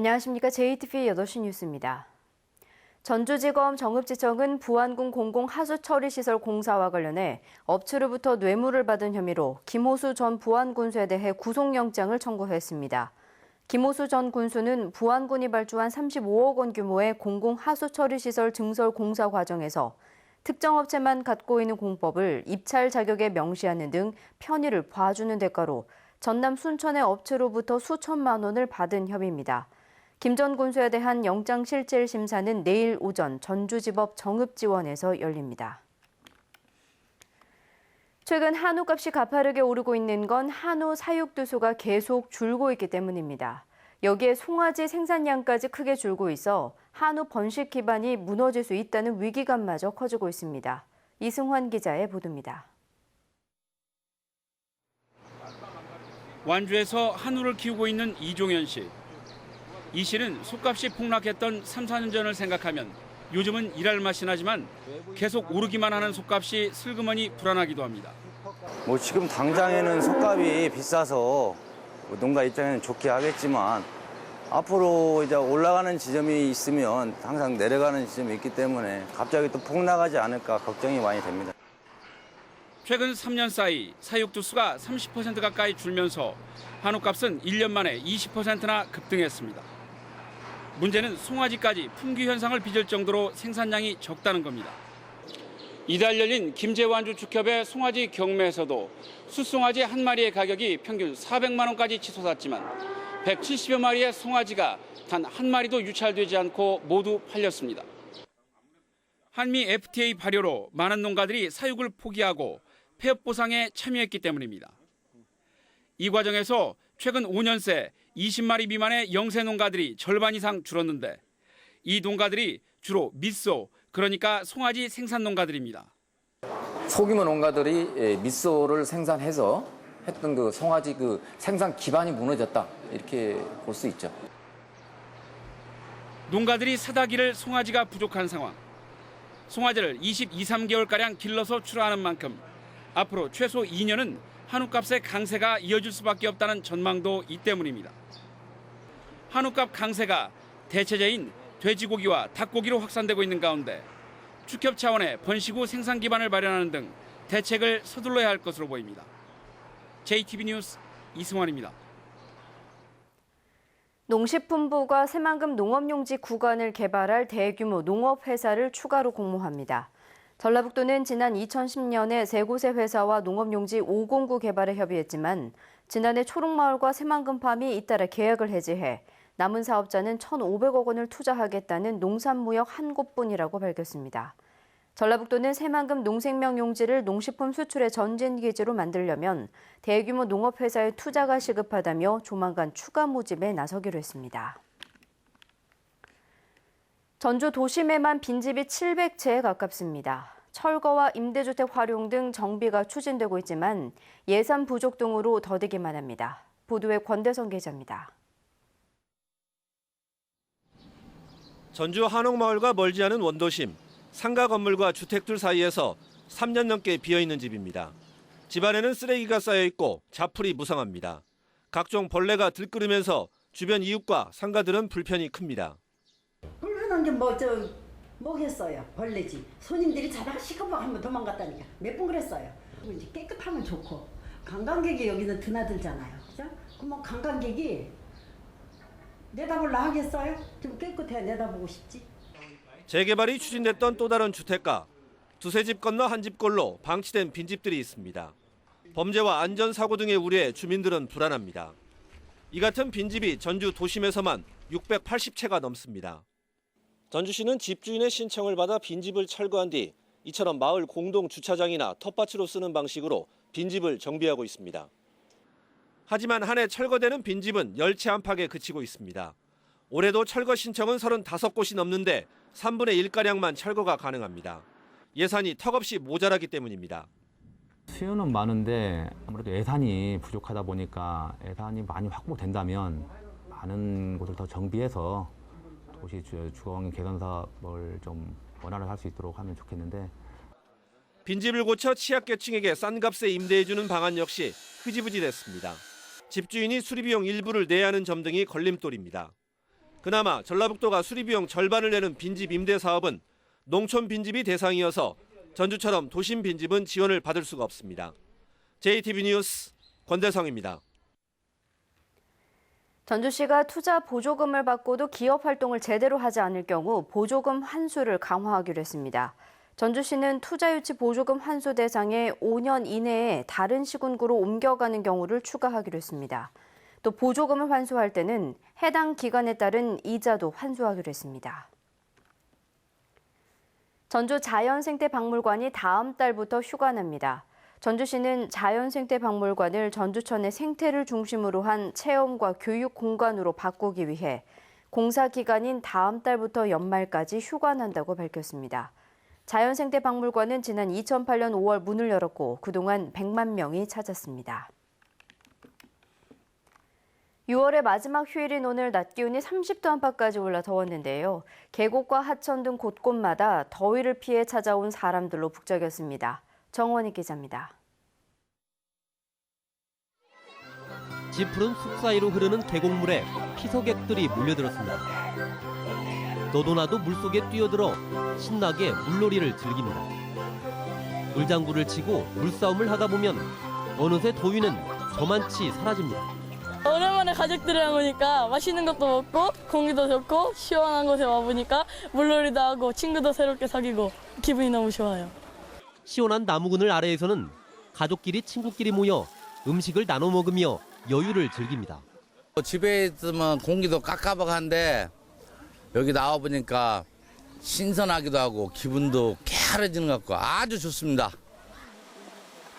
안녕하십니까. JTBC 8시 뉴스입니다. 전주지검 정읍지청은 부안군 공공하수처리시설 공사와 관련해 업체로부터 뇌물을 받은 혐의로 김호수 전 부안군수에 대해 구속영장을 청구했습니다. 김호수 전 군수는 부안군이 발주한 35억 원 규모의 공공하수처리시설 증설 공사 과정에서 특정 업체만 갖고 있는 공법을 입찰 자격에 명시하는 등 편의를 봐주는 대가로 전남 순천의 업체로부터 수천만 원을 받은 혐의입니다. 김 전 군수에 대한 영장실질 심사는 내일 오전 전주지법 정읍지원에서 열립니다. 최근 한우값이 가파르게 오르고 있는 건 한우 사육두수가 계속 줄고 있기 때문입니다. 여기에 송아지 생산량까지 크게 줄고 있어 한우 번식 기반이 무너질 수 있다는 위기감마저 커지고 있습니다. 이승환 기자의 보도입니다. 완주에서 한우를 키우고 있는 이종현 씨. 이 씨는 솥값이 폭락했던 3, 4년 전을 생각하면 요즘은 일할 맛이 나지만 계속 오르기만 하는 솥값이 슬그머니 불안하기도 합니다. 지금 당장에는 솥값이 비싸서 농가 입장에는 좋게 하겠지만 앞으로 이제 올라가는 지점이 있으면 항상 내려가는 지점이 있기 때문에 갑자기 또 폭락하지 않을까 걱정이 많이 됩니다. 최근 3년 사이 사육두수가 30% 가까이 줄면서 한우값은 1년 만에 20%나 급등했습니다. 문제는 송아지까지 품귀 현상을 빚을 정도로 생산량이 적다는 겁니다. 이달 열린 김제완주 축협의 송아지 경매에서도 숫송아지 한 마리의 가격이 평균 400만 원까지 치솟았지만 170여 마리의 송아지가 단 한 마리도 유찰되지 않고 모두 팔렸습니다. 한미 FTA 발효로 많은 농가들이 사육을 포기하고 폐업 보상에 참여했기 때문입니다. 이 과정에서 최근 5년 새 20마리 미만의 영세 농가들이 절반 이상 줄었는데 이 농가들이 주로 밑소, 그러니까 송아지 생산 농가들입니다. 소규모 농가들이 밑소를 생산해서 했던 그 송아지 그 생산 기반이 무너졌다 이렇게 볼 수 있죠. 농가들이 사다기를 송아지가 부족한 상황. 송아지를 22, 3개월가량 길러서 출하하는 만큼 앞으로 최소 2년은 한우값의 강세가 이어질 수밖에 없다는 전망도 이 때문입니다. 한우값 강세가 대체제인 돼지고기와 닭고기로 확산되고 있는 가운데 축협 차원의 번식 후 생산 기반을 마련하는 등 대책을 서둘러야 할 것으로 보입니다. JTBC 뉴스 이승환입니다. 농식품부가 새만금 농업용지 구간을 개발할 대규모 농업회사를 추가로 공모합니다. 전라북도는 지난 2010년에 세 곳의 회사와 농업용지 509 개발에 협의했지만 지난해 초록마을과 새만금팜이 잇따라 계약을 해지해 남은 사업자는 1,500억 원을 투자하겠다는 농산무역 한 곳뿐이라고 밝혔습니다. 전라북도는 새만금 농생명용지를 농식품 수출의 전진기지로 만들려면 대규모 농업회사에 투자가 시급하다며 조만간 추가 모집에 나서기로 했습니다. 전주 도심에만 빈집이 700채에 가깝습니다. 철거와 임대주택 활용 등 정비가 추진되고 있지만 예산 부족 등으로 더디기만 합니다. 보도에 권대성 기자입니다. 전주 한옥마을과 멀지 않은 원도심, 상가 건물과 주택들 사이에서 3년 넘게 비어있는 집입니다. 집 안에는 쓰레기가 쌓여있고 자풀이 무성합니다. 각종 벌레가 들끓으면서 주변 이웃과 상가들은 불편이 큽니다. 불편한 게 뭐겠어요. 벌레지. 손님들이 자다가 시커멓게 한번 도망갔다니까. 몇 번 그랬어요. 이제 깨끗하면 좋고 관광객이 여기는 드나들잖아요. 그죠? 그럼 관광객이 내다볼라 하겠어요? 좀 깨끗해야 내다보고 싶지. 재개발이 추진됐던 또 다른 주택가. 두세 집 건너 한 집꼴로 방치된 빈집들이 있습니다. 범죄와 안전사고 등의 우려에 주민들은 불안합니다. 이 같은 빈집이 전주 도심에서만 680채가 넘습니다. 전주시는 집주인의 신청을 받아 빈집을 철거한 뒤 이처럼 마을 공동 주차장이나 텃밭으로 쓰는 방식으로 빈집을 정비하고 있습니다. 하지만 한 해 철거되는 빈집은 10채 안팎에 그치고 있습니다. 올해도 철거 신청은 35곳이 넘는데 3분의 1가량만 철거가 가능합니다. 예산이 턱없이 모자라기 때문입니다. 수요는 많은데 아무래도 예산이 부족하다 보니까 예산이 많이 확보된다면 많은 곳을 더 정비해서 도시 주거환경 개선 사업을 좀 원활하게 할 수 있도록 하면 좋겠는데. 빈집을 고쳐 취약계층에게 싼 값에 임대해주는 방안 역시 흐지부지 됐습니다. 집주인이 수리비용 일부를 내야 하는 점 등이 걸림돌입니다. 그나마 전라북도가 수리비용 절반을 내는 빈집 임대 사업은 농촌 빈집이 대상이어서 전주처럼 도심 빈집은 지원을 받을 수가 없습니다. JTB 뉴스 권대성입니다. 전주시가 투자 보조금을 받고도 기업 활동을 제대로 하지 않을 경우 보조금 환수를 강화하기로 했습니다. 전주시는 투자유치 보조금 환수 대상에 5년 이내에 다른 시군구로 옮겨가는 경우를 추가하기로 했습니다. 또 보조금을 환수할 때는 해당 기간에 따른 이자도 환수하기로 했습니다. 전주 자연생태박물관이 다음 달부터 휴관합니다. 전주시는 자연생태박물관을 전주천의 생태를 중심으로 한 체험과 교육 공간으로 바꾸기 위해 공사 기간인 다음 달부터 연말까지 휴관한다고 밝혔습니다. 자연생태박물관은 지난 2008년 5월 문을 열었고 그동안 100만 명이 찾았습니다. 6월의 마지막 휴일인 오늘 낮 기온이 30도 안팎까지 올라 더웠는데요. 계곡과 하천 등 곳곳마다 더위를 피해 찾아온 사람들로 북적였습니다. 정원희 기자입니다. 짙푸른 숲 사이로 흐르는 계곡물에 피서객들이 몰려들었습니다. 너도나도 물속에 뛰어들어 신나게 물놀이를 즐깁니다. 물장구를 치고 물싸움을 하다 보면 어느새 더위는 저만치 사라집니다. 오랜만에 가족들이랑 오니까 맛있는 것도 먹고 공기도 좋고 시원한 곳에 와보니까 물놀이도 하고 친구도 새롭게 사귀고 기분이 너무 좋아요. 시원한 나무그늘 아래에서는 가족끼리 친구끼리 모여 음식을 나눠 먹으며 여유를 즐깁니다. 집에 있으면 공기도 깝깝한데 여기 나와보니까 신선하기도 하고 기분도 쾌활해지는 것 같고 아주 좋습니다.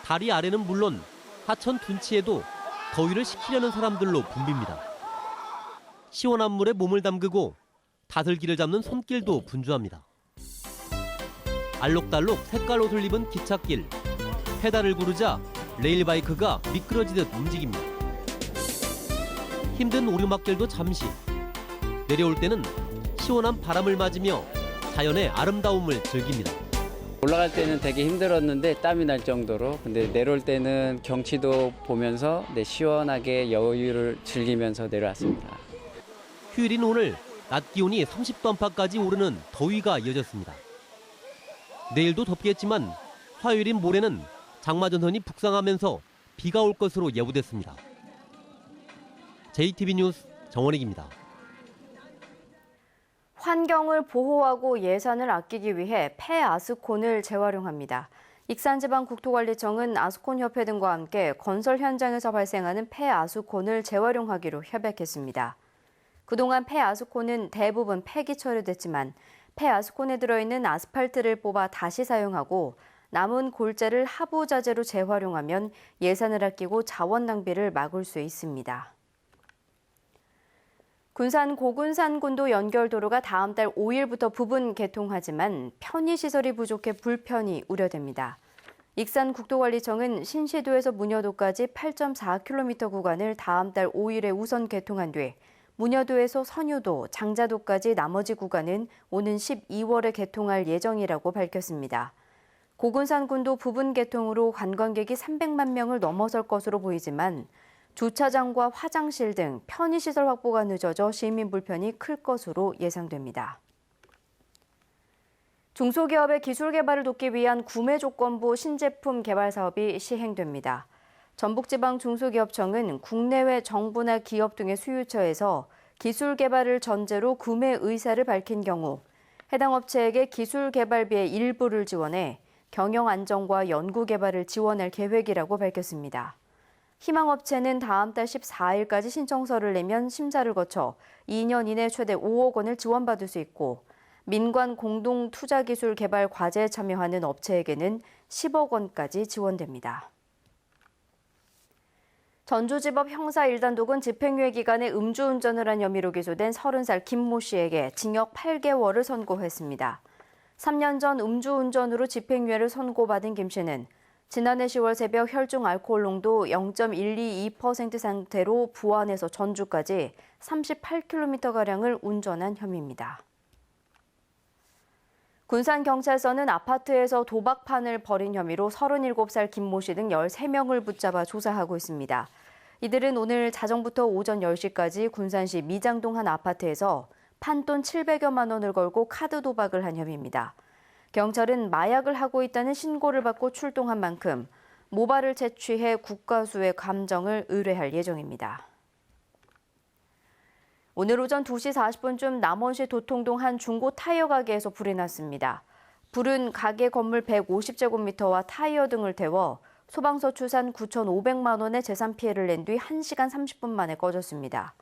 다리 아래는 물론 하천 둔치에도 더위를 식히려는 사람들로 붐빕니다. 시원한 물에 몸을 담그고 다슬기를 잡는 손길도 분주합니다. 알록달록 색깔 옷을 입은 기찻길, 페달을 구르자 레일바이크가 미끄러지듯 움직입니다. 힘든 오르막길도 잠시, 내려올 때는 시원한 바람을 맞으며 자연의 아름다움을 즐깁니다. 올라갈 때는 되게 힘들었는데 땀이 날 정도로, 근데 내려올 때는 경치도 보면서 시원하게 여유를 즐기면서 내려왔습니다. 휴일인 오늘 낮 기온이 30도 안팎까지 오르는 더위가 이어졌습니다. 내일도 덥겠지만 화요일인 모레는 장마전선이 북상하면서 비가 올 것으로 예보됐습니다. JTB 뉴스 정원익입니다. 환경을 보호하고 예산을 아끼기 위해 폐아스콘을 재활용합니다. 익산지방국토관리청은 아스콘협회 등과 함께 건설 현장에서 발생하는 폐아스콘을 재활용하기로 협약했습니다. 그동안 폐아스콘은 대부분 폐기 처리됐지만 폐아스콘에 들어있는 아스팔트를 뽑아 다시 사용하고 남은 골재를 하부자재로 재활용하면 예산을 아끼고 자원 낭비를 막을 수 있습니다. 군산 고군산군도 연결도로가 다음 달 5일부터 부분 개통하지만 편의시설이 부족해 불편이 우려됩니다. 익산국토관리청은 신시도에서 문여도까지 8.4km 구간을 다음 달 5일에 우선 개통한 뒤 문여도에서 선유도, 장자도까지 나머지 구간은 오는 12월에 개통할 예정이라고 밝혔습니다. 고군산군도 부분 개통으로 관광객이 300만 명을 넘어설 것으로 보이지만 주차장과 화장실 등 편의시설 확보가 늦어져 시민 불편이 클 것으로 예상됩니다. 중소기업의 기술 개발을 돕기 위한 구매조건부 신제품 개발 사업이 시행됩니다. 전북지방중소기업청은 국내외 정부나 기업 등의 수요처에서 기술 개발을 전제로 구매 의사를 밝힌 경우 해당 업체에게 기술 개발비의 일부를 지원해 경영 안정과 연구 개발을 지원할 계획이라고 밝혔습니다. 희망업체는 다음 달 14일까지 신청서를 내면 심사를 거쳐 2년 이내 최대 5억 원을 지원받을 수 있고 민관 공동 투자기술 개발 과제에 참여하는 업체에게는 10억 원까지 지원됩니다. 전주지법 형사 1단독은 집행유예 기간에 음주운전을 한 혐의로 기소된 30살 김모 씨에게 징역 8개월을 선고했습니다. 3년 전 음주운전으로 집행유예를 선고받은 김 씨는 지난해 10월 새벽 혈중 알코올 농도 0.122% 상태로 부안에서 전주까지 38km가량을 운전한 혐의입니다. 군산경찰서는 아파트에서 도박판을 벌인 혐의로 37살 김모 씨 등 13명을 붙잡아 조사하고 있습니다. 이들은 오늘 자정부터 오전 10시까지 군산시 미장동 한 아파트에서 판돈 700여만 원을 걸고 카드 도박을 한 혐의입니다. 경찰은 마약을 하고 있다는 신고를 받고 출동한 만큼 모발을 채취해 국과수의 감정을 의뢰할 예정입니다. 오늘 오전 2시 40분쯤 남원시 도통동 한 중고 타이어 가게에서 불이 났습니다. 불은 가게 건물 150제곱미터와 타이어 등을 태워 소방서 추산 9,500만 원의 재산 피해를 낸 뒤 1시간 30분 만에 꺼졌습니다.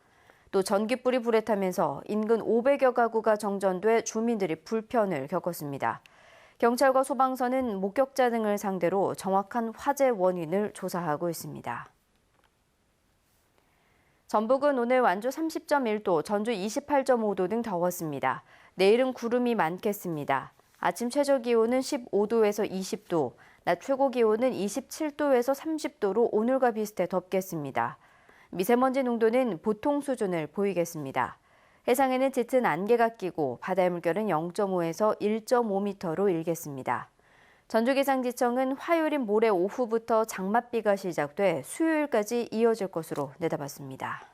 또 전기불이 불에 타면서 인근 500여 가구가 정전돼 주민들이 불편을 겪었습니다. 경찰과 소방서는 목격자 등을 상대로 정확한 화재 원인을 조사하고 있습니다. 전북은 오늘 완주 30.1도, 전주 28.5도 등 더웠습니다. 내일은 구름이 많겠습니다. 아침 최저 기온은 15도에서 20도, 낮 최고 기온은 27도에서 30도로 오늘과 비슷해 덥겠습니다. 미세먼지 농도는 보통 수준을 보이겠습니다. 해상에는 짙은 안개가 끼고 바다의 물결은 0.5에서 1.5m로 일겠습니다. 전주기상지청은 화요일인 모레 오후부터 장맛비가 시작돼 수요일까지 이어질 것으로 내다봤습니다.